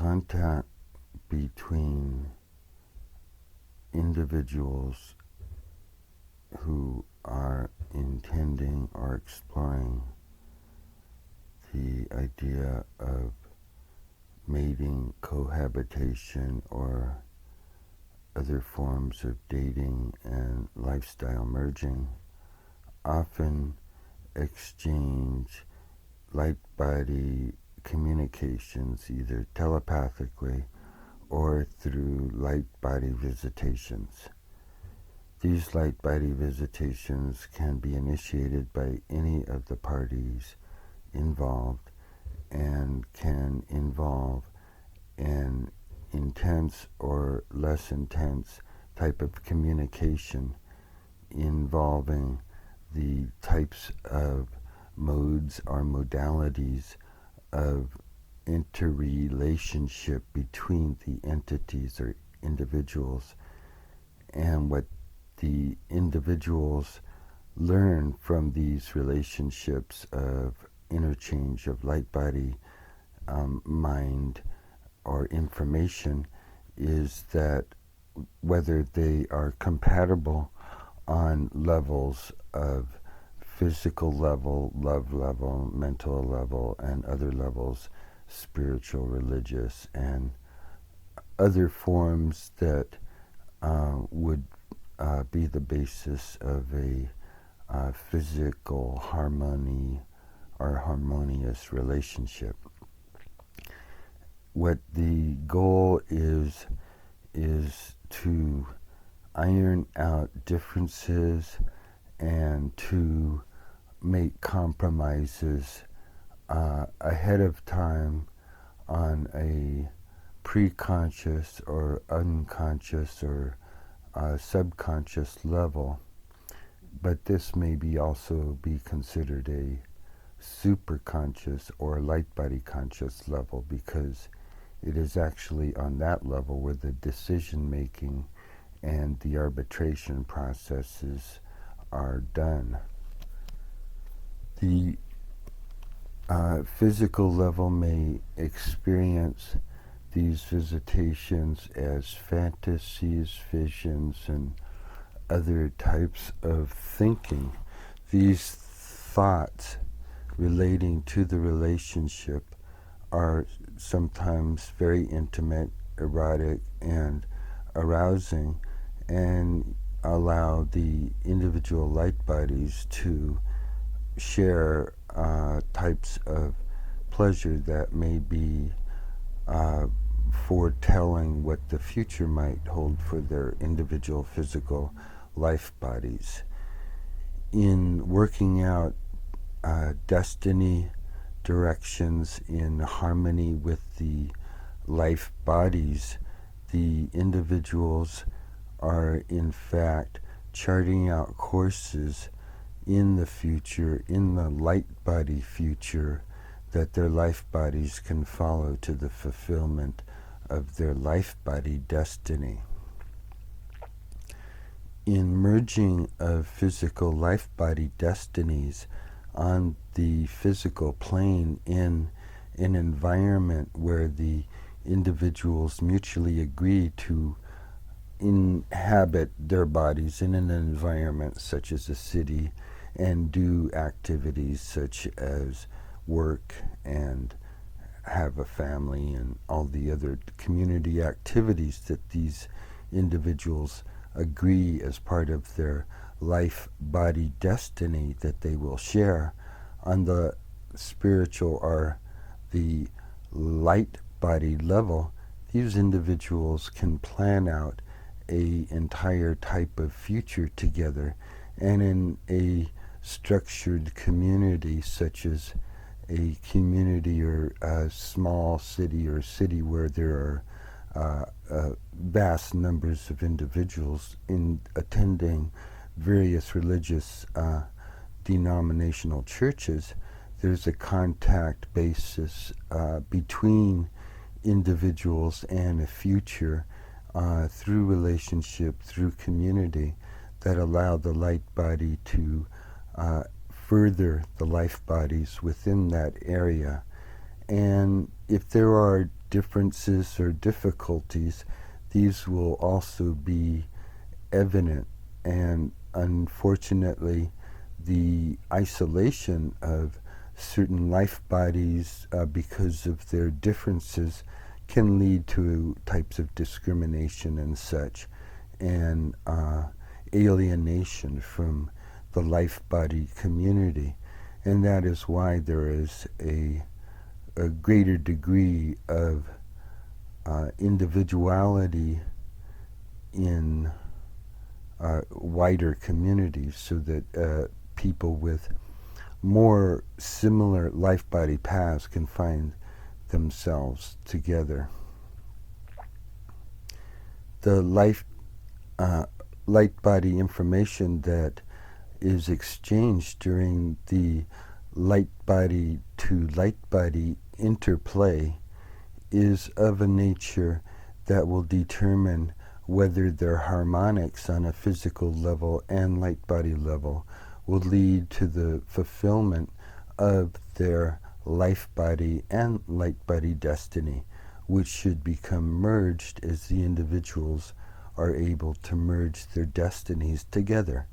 contact between individuals who are intending or exploring the idea of mating, cohabitation, or other forms of dating and lifestyle merging often exchange light-body communications either telepathically or through light-body visitations. These light-body visitations can be initiated by any of the parties involved and can involve an intense or less intense type of communication involving the types of modes or modalities of interrelationship between the entities or individuals, and what the individuals learn from these relationships of interchange of light body, mind, or information is that whether they are compatible on levels of physical level, love level, mental level, and other levels, spiritual, religious, and other forms that would be the basis of a physical harmony or harmonious relationship. What the goal is to iron out differences and to make compromises ahead of time on a pre-conscious or unconscious or subconscious level. But this may be also be considered a superconscious or light body conscious level, because it is actually on that level where the decision making and the arbitration processes are done. The physical level may experience these visitations as fantasies, visions, and other types of thinking. These thoughts relating to the relationship are sometimes very intimate, erotic, and arousing, and allow the individual light bodies to share types of pleasure that may be foretelling what the future might hold for their individual physical life bodies. In working out destiny directions in harmony with the life bodies, the individuals are in fact charting out courses in the future, in the light body future, that their life bodies can follow to the fulfillment of their life body destiny. In merging of physical life body destinies on the physical plane in an environment where the individuals mutually agree to inhabit their bodies in an environment such as a city and do activities such as work and have a family and all the other community activities that these individuals agree as part of their life body destiny that they will share on the spiritual or the light body level. These individuals can plan out a entire type of future together, and in a structured community such as a community or a small city or city where there are vast numbers of individuals in attending various religious denominational churches, there's a contact basis between individuals and a future through relationship, through community, that allow the light body to further the life bodies within that area And if there are differences or difficulties, these will also be evident. And unfortunately, the isolation of certain life bodies because of their differences can lead to types of discrimination and such, and alienation from the life body community. And that is why there is a greater degree of individuality in wider communities, so that people with more similar life body paths can find themselves together. The light body information that is exchanged during the light body to light body interplay is of a nature that will determine whether their harmonics on a physical level and light body level will lead to the fulfillment of their life body and light body destiny, which should become merged as the individuals are able to merge their destinies together.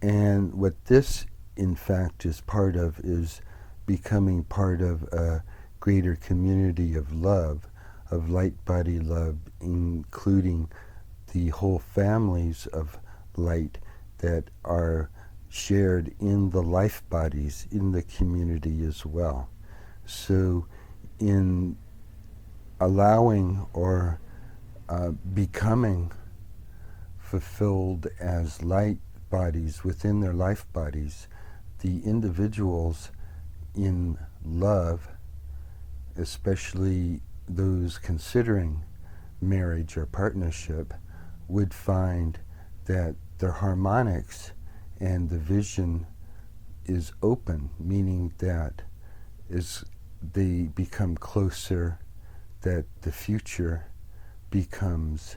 And what this, in fact, is part of is becoming part of a greater community of love, of light body love, including the whole families of light that are shared in the life bodies in the community as well. So in allowing or becoming fulfilled as light bodies within their life bodies, the individuals in love, especially those considering marriage or partnership, would find that their harmonics and the vision is open, meaning that as they become closer, that the future becomes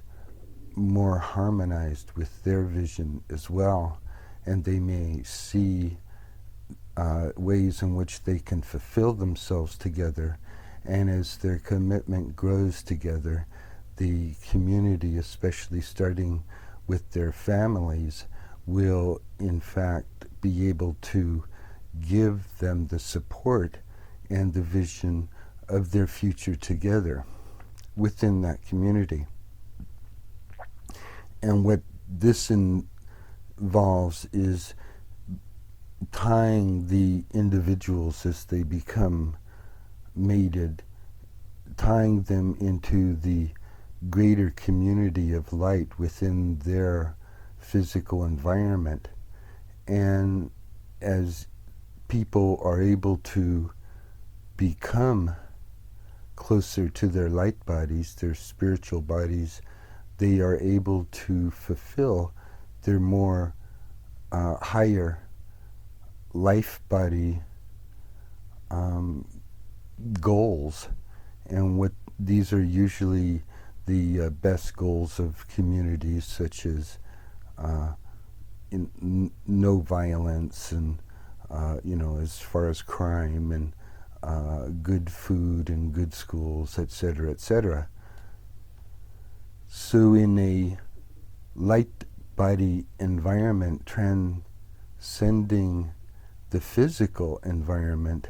more harmonized with their vision as well, and they may see ways in which they can fulfill themselves together. And as their commitment grows together, the community, especially starting with their families, will in fact be able to give them the support and the vision of their future together within that community. And what this involves is tying the individuals as they become mated, tying them into the greater community of light within their physical environment. And as people are able to become closer to their light bodies, their spiritual bodies, they are able to fulfill their more higher life body goals. And what these are usually the best goals of communities, such as no violence, and as far as crime, and good food and good schools, etc., etc. So in a light body environment transcending the physical environment,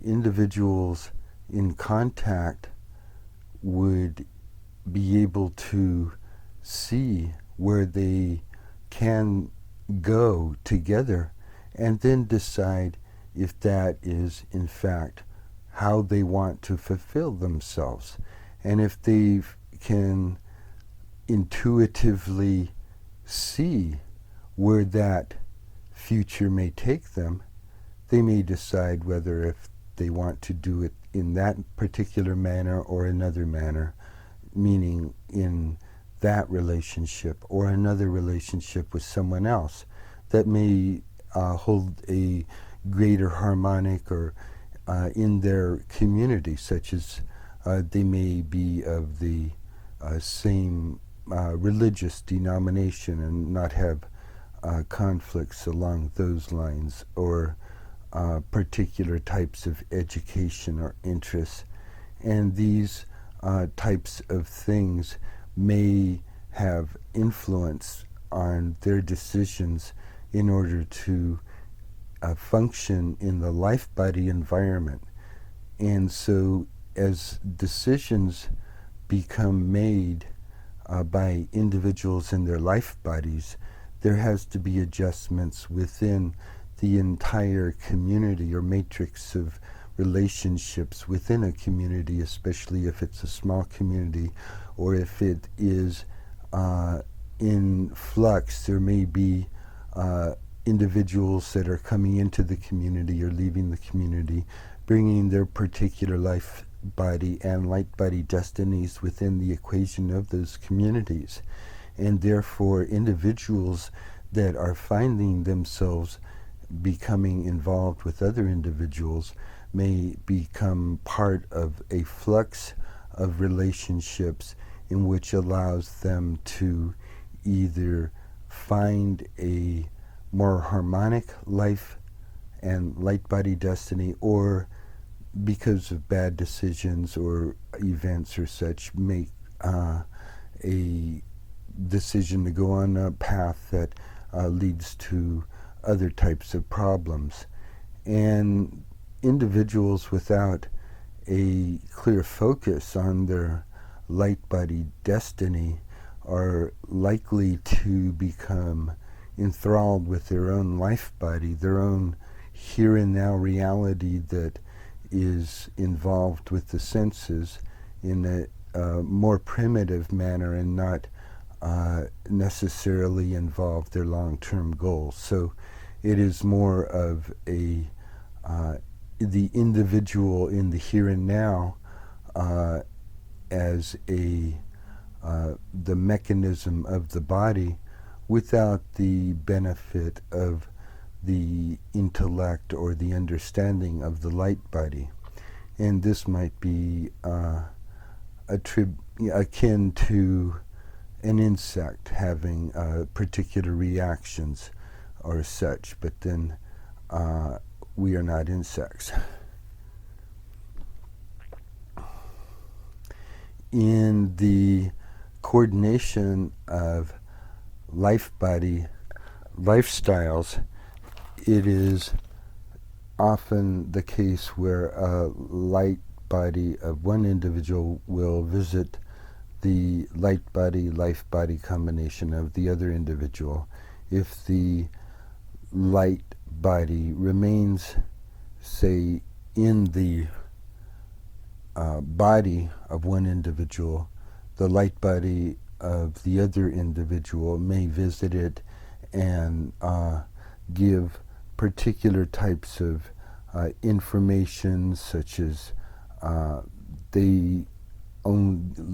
individuals in contact would be able to see where they can go together, and then decide if that is in fact how they want to fulfill themselves. And if they can intuitively see where that future may take them, they may decide whether if they want to do it in that particular manner or another manner, meaning in that relationship or another relationship with someone else that may hold a greater harmonic, or in their community, such as they may be of the same religious denomination and not have conflicts along those lines, or particular types of education or interests. And these types of things may have influence on their decisions in order to function in the life-body environment. And so as decisions become made by individuals in their life bodies, there has to be adjustments within the entire community or matrix of relationships within a community, especially if it's a small community or if it is in flux. There may be individuals that are coming into the community or leaving the community, bringing their particular life body and light body destinies within the equation of those communities. And therefore, individuals that are finding themselves becoming involved with other individuals may become part of a flux of relationships in which allows them to either find a more harmonic life and light body destiny, or because of bad decisions or events or such, make a decision to go on a path that leads to other types of problems. And individuals without a clear focus on their light body destiny are likely to become enthralled with their own life body, their own here and now reality that is involved with the senses in a more primitive manner and not necessarily involve their long-term goals. So it is more of a the individual in the here and now as a the mechanism of the body without the benefit of the intellect or the understanding of the light body. And this might be akin to an insect having particular reactions or such, but then we are not insects. In the coordination of life body lifestyles, it is often the case where a light body of one individual will visit the light body life body combination of the other individual. If the light body remains, say, in the body of one individual, the light body of the other individual may visit it and give particular types of information, such as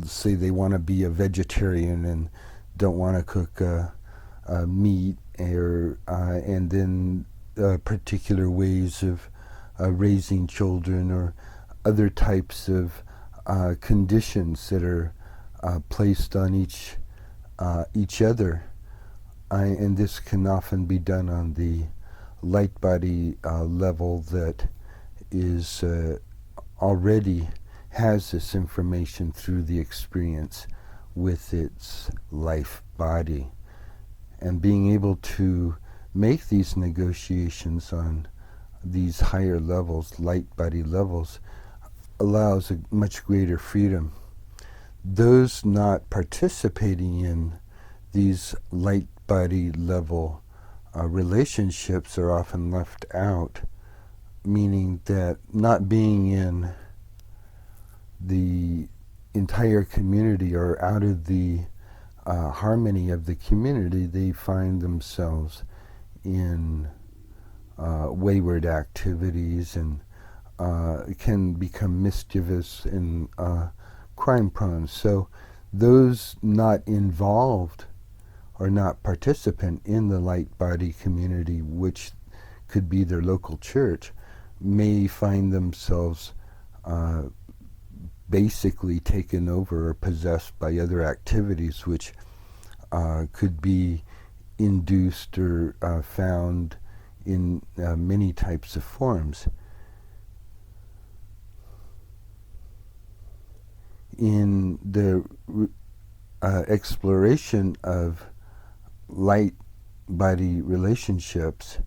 say they want to be a vegetarian and don't want to cook meat, or and then particular ways of raising children, or other types of conditions that are placed on each other. And this can often be done on the light body level that is already has this information through the experience with its life body. And being able to make these negotiations on these higher levels, light body levels, allows a much greater freedom. Those not participating in these light body level relationships are often left out, meaning that not being in the entire community or out of the harmony of the community, they find themselves in wayward activities and can become mischievous and crime prone. So those not involved or not participant in the light body community, which could be their local church, may find themselves basically taken over or possessed by other activities, which could be induced or found in many types of forms. In the exploration of light body relationships,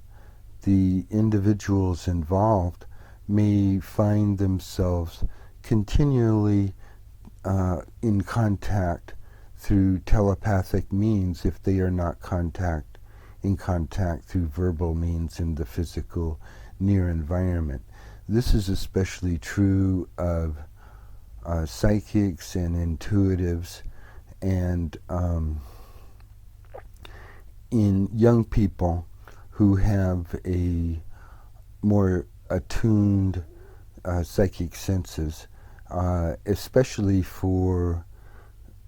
the individuals involved may find themselves continually in contact through telepathic means if they are not in contact through verbal means in the physical near environment. This is especially true of psychics and intuitives, and in young people who have a more attuned psychic senses, especially for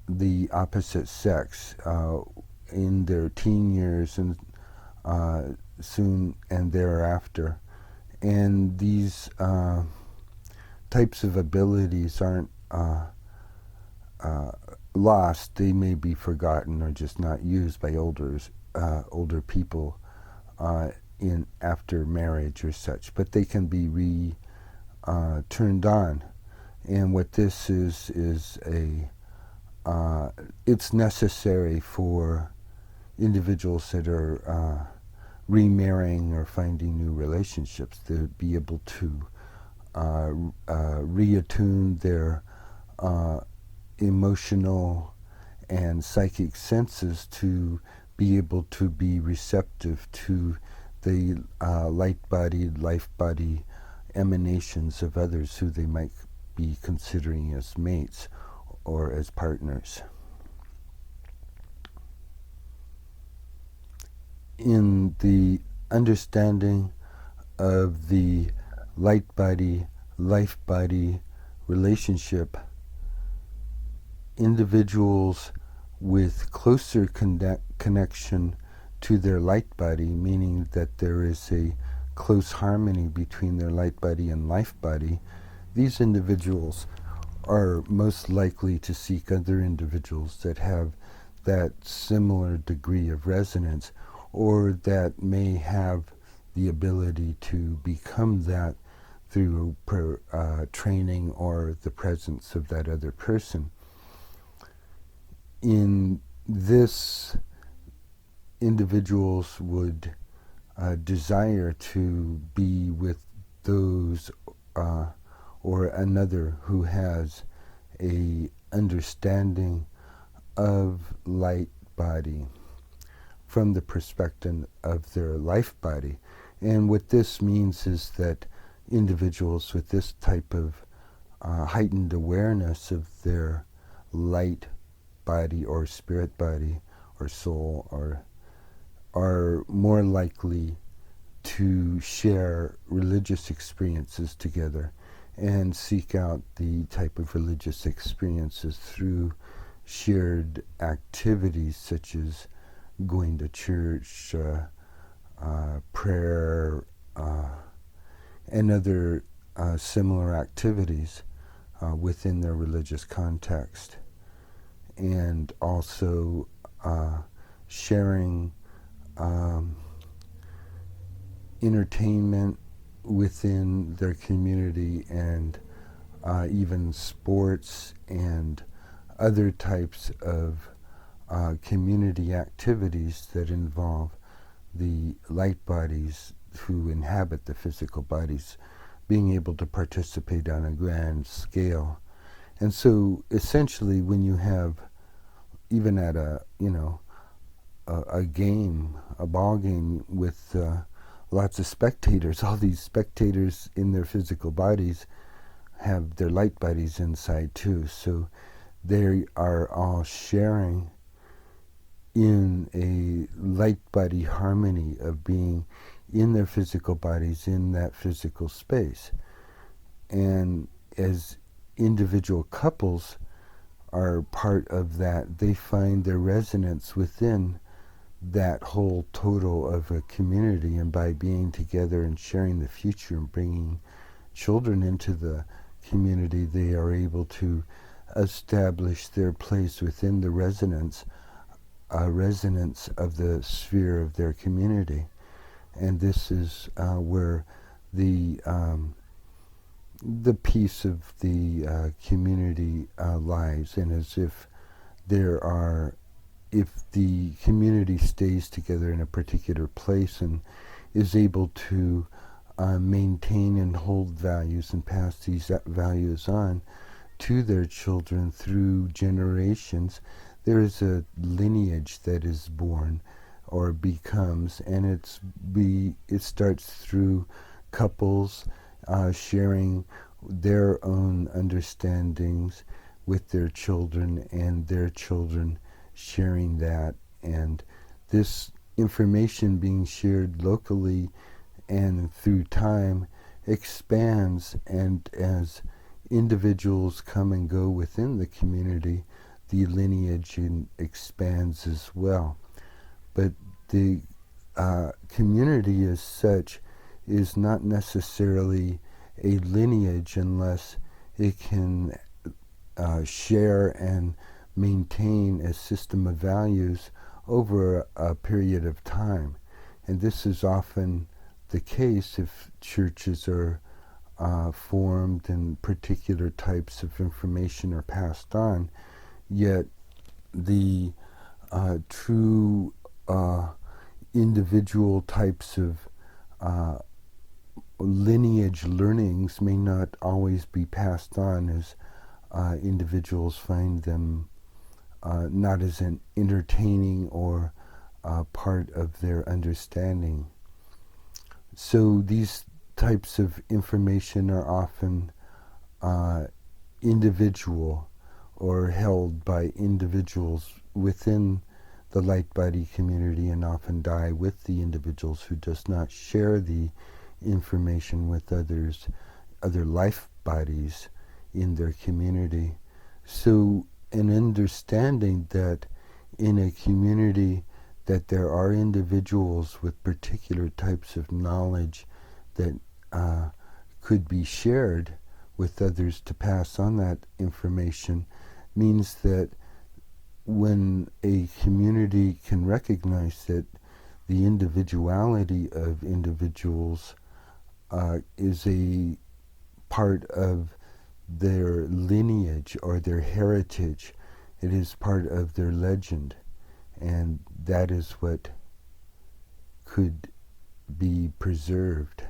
the opposite sex in their teen years and soon and thereafter. And these types of abilities aren't lost. They may be forgotten or just not used by older people in after marriage or such, but they can be turned on. And what this is it's necessary for individuals that are remarrying or finding new relationships to be able to reattune their emotional and psychic senses to be able to be receptive to the light-bodied, life-body emanations of others who they might be considering as mates or as partners. In the understanding of the light-body, life-body relationship, individuals with closer connection to their light body, meaning that there is a close harmony between their light body and life body, these individuals are most likely to seek other individuals that have that similar degree of resonance, or that may have the ability to become that through training or the presence of that other person. In this, individuals would desire to be with those or another who has a understanding of light body from the perspective of their life body. And what this means is that individuals with this type of heightened awareness of their light body or spirit body or soul are more likely to share religious experiences together and seek out the type of religious experiences through shared activities such as going to church, prayer, and other similar activities within their religious context. And also sharing entertainment within their community, and even sports and other types of community activities that involve the light bodies who inhabit the physical bodies being able to participate on a grand scale. And so essentially when you have, even at a game, a ball game with lots of spectators, all these spectators in their physical bodies have their light bodies inside too. So they are all sharing in a light body harmony of being in their physical bodies in that physical space. And as individual couples are part of that, they find their resonance within that whole total of a community, and by being together and sharing the future and bringing children into the community, they are able to establish their place within the resonance of the sphere of their community. And this is where the piece of the community lies, and as if if the community stays together in a particular place and is able to maintain and hold values and pass these values on to their children through generations, there is a lineage that is born or becomes, and it starts through couples sharing their own understandings with their children, and their children sharing that, and this information being shared locally and through time expands, and as individuals come and go within the community, the lineage expands as well. But the community as such is not necessarily a lineage unless it can share and maintain a system of values over a period of time. And this is often the case if churches are formed and particular types of information are passed on, yet the true individual types of lineage learnings may not always be passed on, as individuals find them not as an entertaining or part of their understanding. So these types of information are often individual or held by individuals within the Lightbody community, and often die with the individuals who does not share the information with other life bodies in their community. So an understanding that in a community that there are individuals with particular types of knowledge that could be shared with others to pass on that information means that when a community can recognize that the individuality of individuals is a part of their lineage or their heritage, it is part of their legend, and that is what could be preserved.